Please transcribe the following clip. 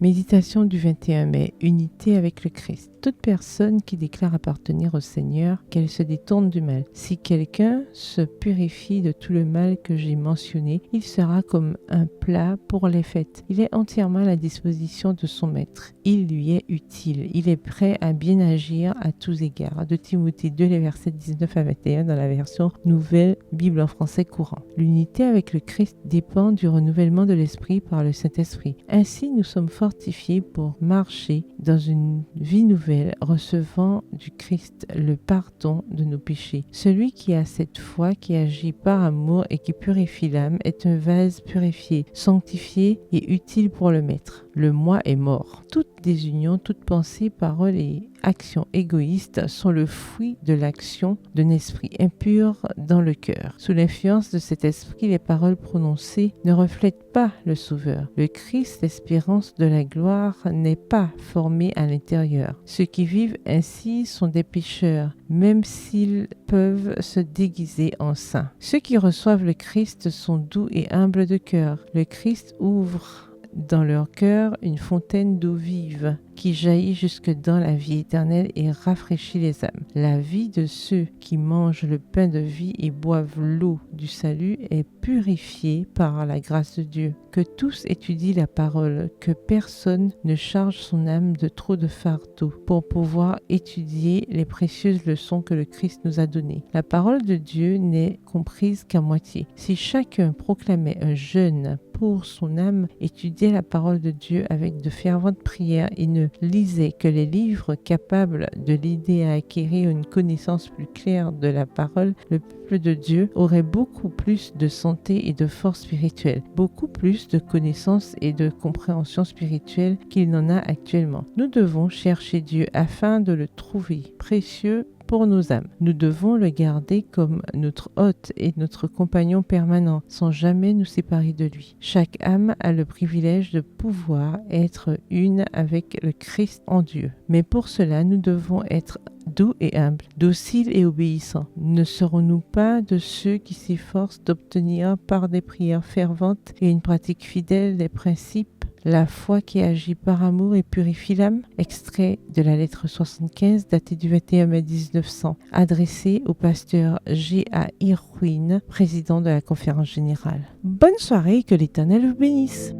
Méditation du 21 mai, unité avec le Christ. Toute personne qui déclare appartenir au Seigneur, qu'elle se détourne du mal. Si quelqu'un se purifie de tout le mal que j'ai mentionné, il sera comme un plat pour les fêtes. Il est entièrement à la disposition de son maître. Il lui est utile. Il est prêt à bien agir à tous égards. De Timothée 2, les versets 19 à 21 dans la version Nouvelle Bible en français courant. L'unité avec le Christ dépend du renouvellement de l'esprit par le Saint-Esprit. Ainsi, nous sommes fortifiés pour marcher dans une vie nouvelle, recevant du Christ le pardon de nos péchés. Celui qui a cette foi, qui agit par amour et qui purifie l'âme, est un vase purifié, sanctifié et utile pour le Maître. Le moi est mort. Toute désunion, toute pensée, parole et action égoïste sont le fruit de l'action d'un esprit impur dans le cœur. Sous l'influence de cet esprit, les paroles prononcées ne reflètent pas le Sauveur. Le Christ, l'espérance de la gloire, n'est pas formé à l'intérieur. Ceux qui vivent ainsi sont des pécheurs, même s'ils peuvent se déguiser en saints. Ceux qui reçoivent le Christ sont doux et humbles de cœur. Le Christ ouvre dans leur cœur une fontaine d'eau vive qui jaillit jusque dans la vie éternelle et rafraîchit les âmes. La vie de ceux qui mangent le pain de vie et boivent l'eau du salut est purifiée par la grâce de Dieu. Que tous étudient la parole, que personne ne charge son âme de trop de fardeau pour pouvoir étudier les précieuses leçons que le Christ nous a données. La parole de Dieu n'est comprise qu'à moitié. Si chacun proclamait un jeûne pour son âme, étudiait la parole de Dieu avec de ferventes prières et ne lisait que les livres capables de l'aider à acquérir une connaissance plus claire de la parole, le peuple de Dieu aurait beaucoup plus de santé et de force spirituelle, beaucoup plus de connaissances et de compréhension spirituelle qu'il n'en a actuellement. Nous devons chercher Dieu afin de le trouver précieux pour nos âmes. Nous devons le garder comme notre hôte et notre compagnon permanent, sans jamais nous séparer de lui. Chaque âme a le privilège de pouvoir être une avec le Christ en Dieu. Mais pour cela, nous devons être doux et humbles, dociles et obéissants. Ne serons-nous pas de ceux qui s'efforcent d'obtenir par des prières ferventes et une pratique fidèle des principes la foi qui agit par amour et purifie l'âme? Extrait de la lettre 75 datée du 21 mai 1900, adressée au pasteur G.A. Irwin, président de la conférence générale. Bonne soirée et que l'Éternel vous bénisse.